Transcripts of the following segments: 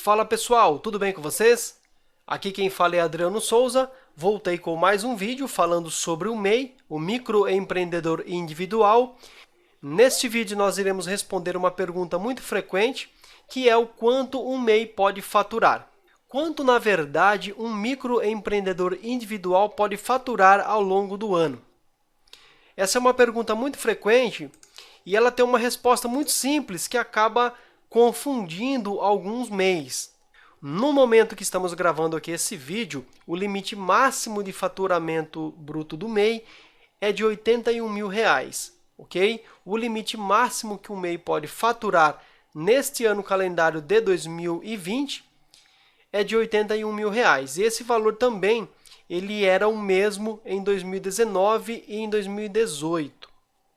Fala pessoal, tudo bem com vocês? Aqui quem fala é Adriano Souza, voltei com mais um vídeo falando sobre o MEI, o microempreendedor individual. Neste vídeo nós iremos responder uma pergunta muito frequente, que é o quanto um MEI pode faturar. Quanto, na verdade, um microempreendedor individual pode faturar ao longo do ano? Essa é uma pergunta muito frequente e ela tem uma resposta muito simples que acaba confundindo alguns MEIs. No momento que estamos gravando aqui esse vídeo, o limite máximo de faturamento bruto do MEI é de R$ 81 mil, ok? O limite máximo que o MEI pode faturar neste ano calendário de 2020 é de R$ 81 mil. E esse valor também ele era o mesmo em 2019 e em 2018,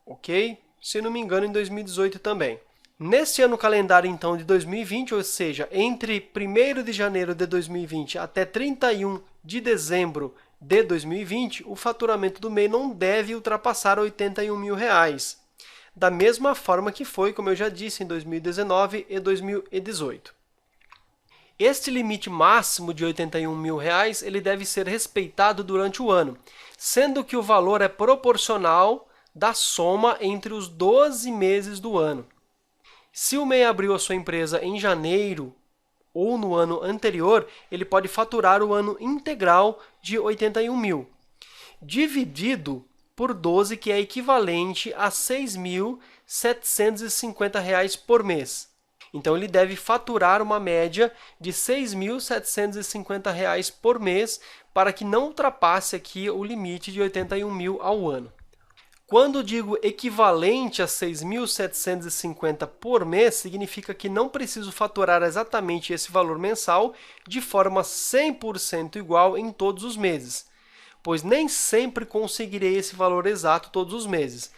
ok? Se não me engano, em 2018 também. Neste ano calendário, então, de 2020, ou seja, entre 1º de janeiro de 2020 até 31 de dezembro de 2020, o faturamento do MEI não deve ultrapassar R$ 81 mil, da mesma forma que foi, como eu já disse, em 2019 e 2018. Este limite máximo de R$ 81 mil ele deve ser respeitado durante o ano, sendo que o valor é proporcional da soma entre os 12 meses do ano. Se o MEI abriu a sua empresa em janeiro ou no ano anterior, ele pode faturar o ano integral de 81 mil, dividido por 12, que é equivalente a R$ 6.750 por mês. Então, ele deve faturar uma média de R$ 6.750 por mês para que não ultrapasse aqui o limite de 81 mil ao ano. Quando digo equivalente a 6.750 por mês, significa que não preciso faturar exatamente esse valor mensal de forma 100% igual em todos os meses, pois nem sempre conseguirei esse valor exato todos os meses.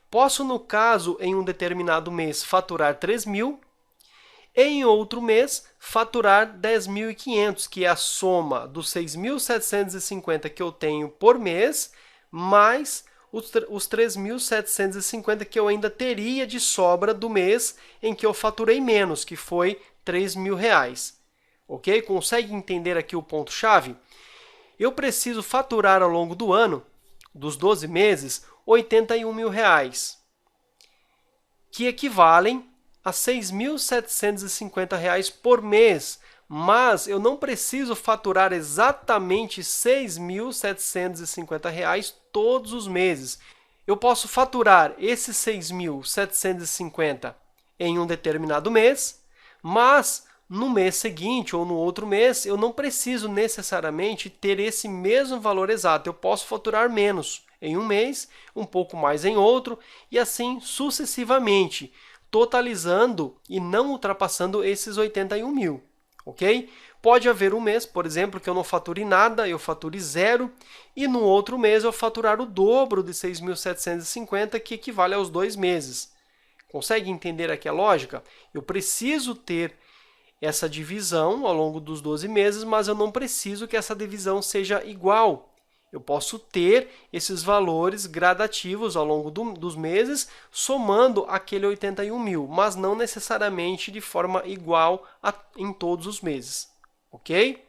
Posso, no caso, em um determinado mês, faturar 3 mil, e em outro mês, faturar 10.500, que é a soma dos 6.750 que eu tenho por mês, mais os 3.750 que eu ainda teria de sobra do mês em que eu faturei menos, que foi R$ 3 mil. Ok? Consegue entender aqui o ponto-chave? Eu preciso faturar ao longo do ano, dos 12 meses, R$ 81 mil, que equivalem a R$ 6.750 por mês, mas eu não preciso faturar exatamente R$ 6.750 todos os meses. Eu posso faturar esses 6.750 em um determinado mês, mas no mês seguinte ou no outro mês, eu não preciso necessariamente ter esse mesmo valor exato. Eu posso faturar menos em um mês, um pouco mais em outro, e assim sucessivamente, totalizando e não ultrapassando esses 81 mil. Ok? Pode haver um mês, por exemplo, que eu não fature nada, eu fature zero, e no outro mês eu faturar o dobro de 6.750, que equivale aos 2 meses. Consegue entender aqui a lógica? Eu preciso ter essa divisão ao longo dos 12 meses, mas eu não preciso que essa divisão seja igual. Eu posso ter esses valores gradativos ao longo dos meses, somando aquele 81 mil, mas não necessariamente de forma igual em todos os meses. Ok?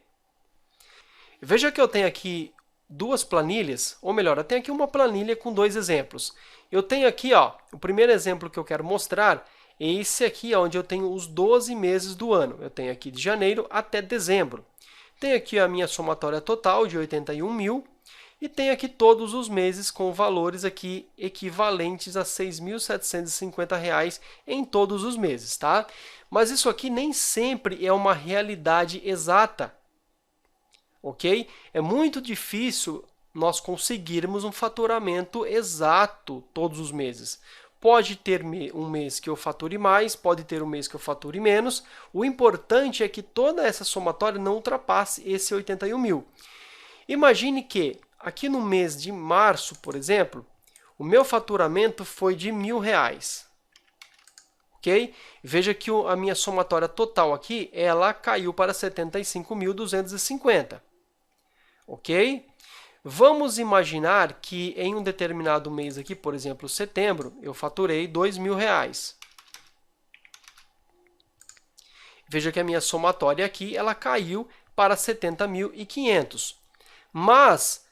Veja que eu tenho aqui duas planilhas, ou melhor, eu tenho aqui uma planilha com dois exemplos. Eu tenho aqui, o primeiro exemplo que eu quero mostrar é esse aqui, onde eu tenho os 12 meses do ano. Eu tenho aqui de janeiro até dezembro. Tenho aqui a minha somatória total de 81 mil. E tenho aqui todos os meses com valores aqui equivalentes a R$ 6.750 em todos os meses, tá? Mas isso aqui nem sempre é uma realidade exata, ok? É muito difícil nós conseguirmos um faturamento exato todos os meses. Pode ter um mês que eu fature mais, pode ter um mês que eu fature menos. O importante é que toda essa somatória não ultrapasse esse 81 mil. Imagine que aqui no mês de março, por exemplo, o meu faturamento foi de R$ 1.000. Ok? Veja que a minha somatória total aqui, ela caiu para 75.250. Ok? Vamos imaginar que em um determinado mês aqui, por exemplo, setembro, eu faturei R$ 2.000. Veja que a minha somatória aqui ela caiu para 70.500. Mas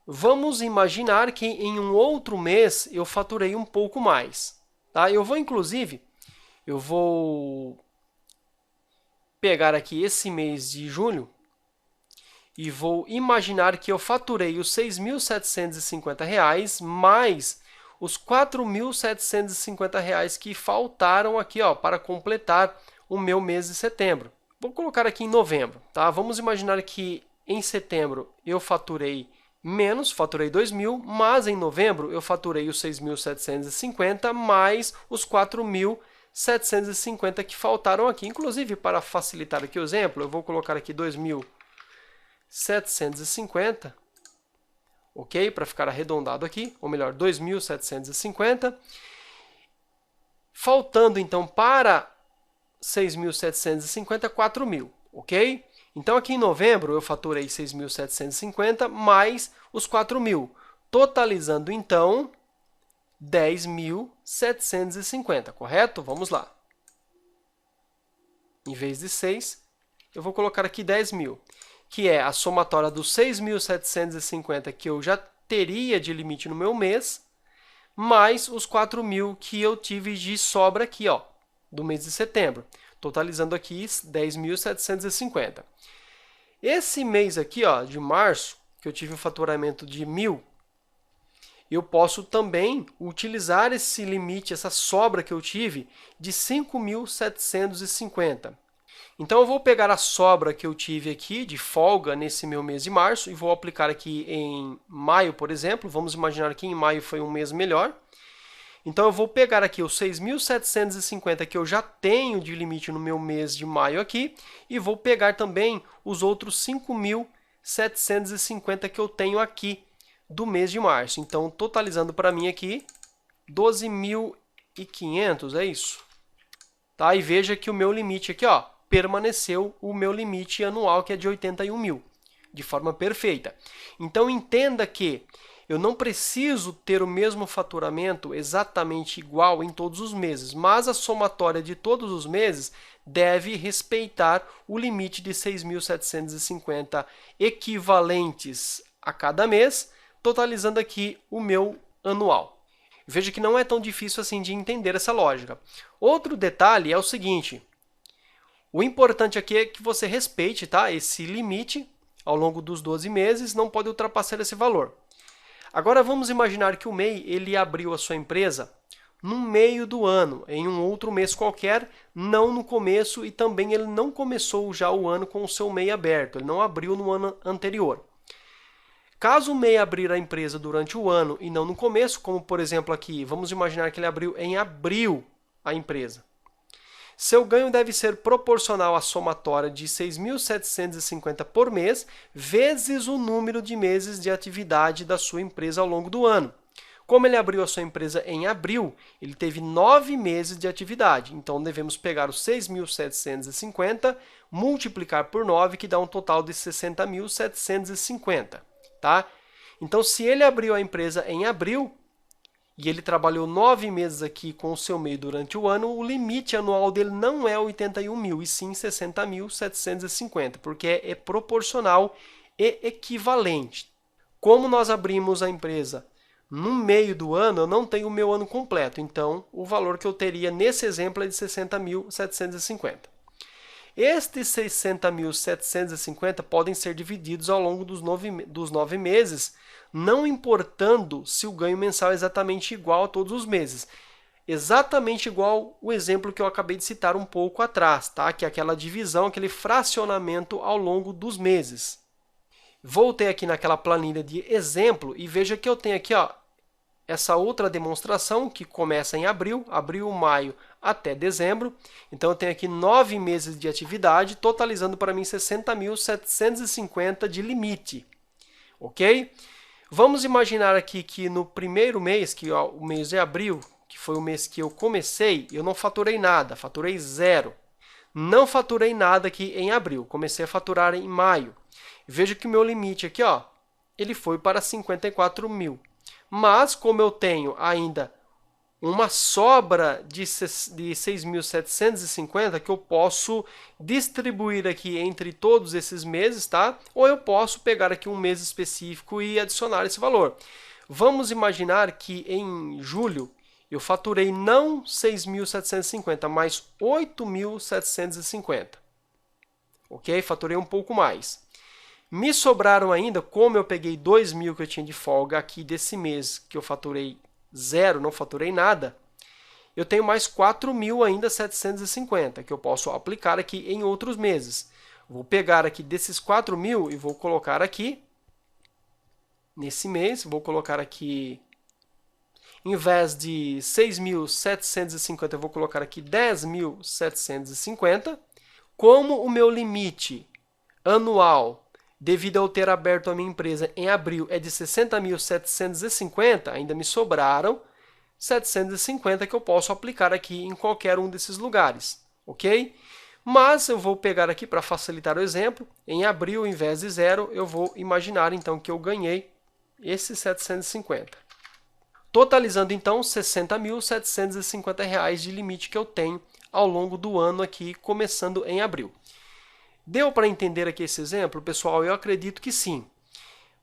vamos imaginar que em um outro mês eu faturei um pouco mais. Tá? Eu vou pegar aqui esse mês de julho e vou imaginar que eu faturei os R$ 6.750 mais os R$ 4.750 que faltaram aqui, ó, para completar o meu mês de setembro. Vou colocar aqui em novembro. Tá? Vamos imaginar que em setembro eu faturei menos, faturei 2.000, mas em novembro eu faturei os 6.750 mais os 4.750 que faltaram aqui. Inclusive, para facilitar aqui o exemplo, eu vou colocar aqui 2.750, ok? Para ficar arredondado aqui, ou melhor, 2.750. Faltando, então, para 6.750, 4.000, ok? Então, aqui em novembro, eu faturei 6.750 mais os 4.000, totalizando, então, 10.750, correto? Vamos lá. Em vez de 6, eu vou colocar aqui 10.000, que é a somatória dos 6.750 que eu já teria de limite no meu mês, mais os 4.000 que eu tive de sobra aqui, ó, do mês de setembro, totalizando aqui 10.750. Esse mês aqui, ó, de março, que eu tive um faturamento de 1.000, eu posso também utilizar esse limite, essa sobra que eu tive, de 5.750. Então, eu vou pegar a sobra que eu tive aqui de folga nesse meu mês de março e vou aplicar aqui em maio, por exemplo. Vamos imaginar que em maio foi um mês melhor. Então, eu vou pegar aqui os 6.750 que eu já tenho de limite no meu mês de maio aqui e vou pegar também os outros 5.750 que eu tenho aqui do mês de março. Então, totalizando para mim aqui 12.500, é isso. Tá? E veja que o meu limite aqui, ó, permaneceu o meu limite anual, que é de 81.000, de forma perfeita. Então, entenda que eu não preciso ter o mesmo faturamento exatamente igual em todos os meses, mas a somatória de todos os meses deve respeitar o limite de 6.750 equivalentes a cada mês, totalizando aqui o meu anual. Veja que não é tão difícil assim de entender essa lógica. Outro detalhe é o seguinte: o importante aqui é que você respeite, tá, esse limite ao longo dos 12 meses, não pode ultrapassar esse valor. Agora vamos imaginar que o MEI ele abriu a sua empresa no meio do ano, em um outro mês qualquer, não no começo, e também ele não começou já o ano com o seu MEI aberto, ele não abriu no ano anterior. Caso o MEI abrir a empresa durante o ano e não no começo, como por exemplo aqui, vamos imaginar que ele abriu em abril a empresa. Seu ganho deve ser proporcional à somatória de 6.750 por mês, vezes o número de meses de atividade da sua empresa ao longo do ano. Como ele abriu a sua empresa em abril, ele teve 9 meses de atividade. Então, devemos pegar os 6.750, multiplicar por 9, que dá um total de 60.750. Tá? Então, se ele abriu a empresa em abril, e ele trabalhou 9 meses aqui com o seu MEI durante o ano, o limite anual dele não é 81.000, e sim 60.750, porque é proporcional e equivalente. Como nós abrimos a empresa no meio do ano, eu não tenho o meu ano completo, então o valor que eu teria nesse exemplo é de 60.750. Estes 60.750 podem ser divididos ao longo dos 9 meses, não importando se o ganho mensal é exatamente igual a todos os meses. Exatamente igual o exemplo que eu acabei de citar um pouco atrás, tá? Que é aquela divisão, aquele fracionamento ao longo dos meses. Voltei aqui naquela planilha de exemplo e veja que eu tenho aqui, ó, essa outra demonstração que começa em abril, maio até dezembro. Então, eu tenho aqui 9 meses de atividade, totalizando para mim 60.750 de limite. Ok? Vamos imaginar aqui que no primeiro mês, que ó, o mês de abril, que foi o mês que eu comecei, eu não faturei nada, faturei zero. Não faturei nada aqui em abril, comecei a faturar em maio. Veja que o meu limite aqui, ó, ele foi para 54.000. Mas, como eu tenho ainda uma sobra de 6.750 que eu posso distribuir aqui entre todos esses meses, tá? Ou eu posso pegar aqui um mês específico e adicionar esse valor. Vamos imaginar que em julho eu faturei não 6.750, mas 8.750. Ok? Faturei um pouco mais. Me sobraram ainda, como eu peguei 2.000 que eu tinha de folga aqui desse mês, que eu faturei zero, não faturei nada, eu tenho mais 4.000 ainda 750, que eu posso aplicar aqui em outros meses. Vou pegar aqui desses 4.000 e vou colocar aqui, nesse mês, vou colocar aqui, em vez de 6.750, eu vou colocar aqui 10.750. Como o meu limite anual, devido a eu ter aberto a minha empresa em abril, é de 60.750, ainda me sobraram 750 que eu posso aplicar aqui em qualquer um desses lugares, ok? Mas eu vou pegar aqui para facilitar o exemplo, em abril, em vez de zero, eu vou imaginar então que eu ganhei esses 750. Totalizando então R$ 60.750 de limite que eu tenho ao longo do ano aqui, começando em abril. Deu para entender aqui esse exemplo, pessoal? Eu acredito que sim.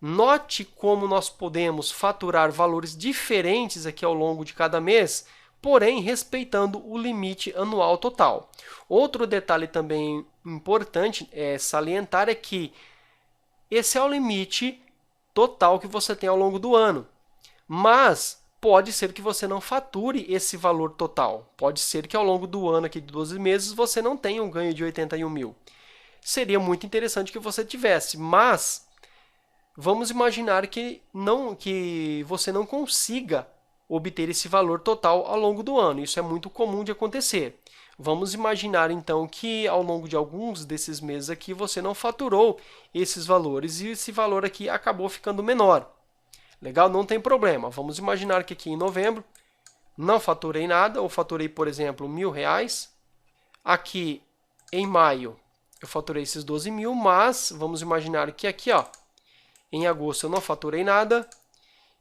Note como nós podemos faturar valores diferentes aqui ao longo de cada mês, porém respeitando o limite anual total. Outro detalhe também importante salientar é que esse é o limite total que você tem ao longo do ano. Mas pode ser que você não fature esse valor total. Pode ser que ao longo do ano, aqui de 12 meses, você não tenha um ganho de 81.000. Seria muito interessante que você tivesse, mas vamos imaginar que você não consiga obter esse valor total ao longo do ano. Isso é muito comum de acontecer. Vamos imaginar então que ao longo de alguns desses meses aqui você não faturou esses valores e esse valor aqui acabou ficando menor. Legal? Não tem problema. Vamos imaginar que aqui em novembro não faturei nada, ou faturei, por exemplo, R$ 1.000. Aqui em maio eu faturei esses 12.000, mas vamos imaginar que aqui, em agosto eu não faturei nada,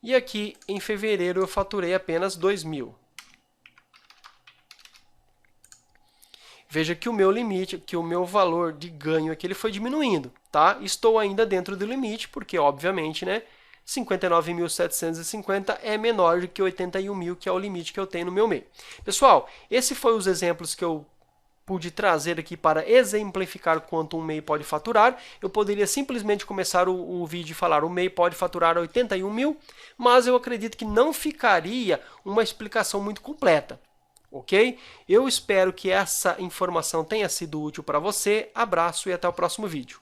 e aqui em fevereiro eu faturei apenas 2.000. Veja que o meu limite, que o meu valor de ganho aqui ele foi diminuindo, tá? Estou ainda dentro do limite, porque obviamente, né, 59.750 é menor do que 81.000, que é o limite que eu tenho no meu MEI. Pessoal, esses foram os exemplos que eu pude trazer aqui para exemplificar quanto um MEI pode faturar. Eu poderia simplesmente começar o vídeo e falar o MEI pode faturar 81.000, mas eu acredito que não ficaria uma explicação muito completa. Ok? Eu espero que essa informação tenha sido útil para você. Abraço e até o próximo vídeo.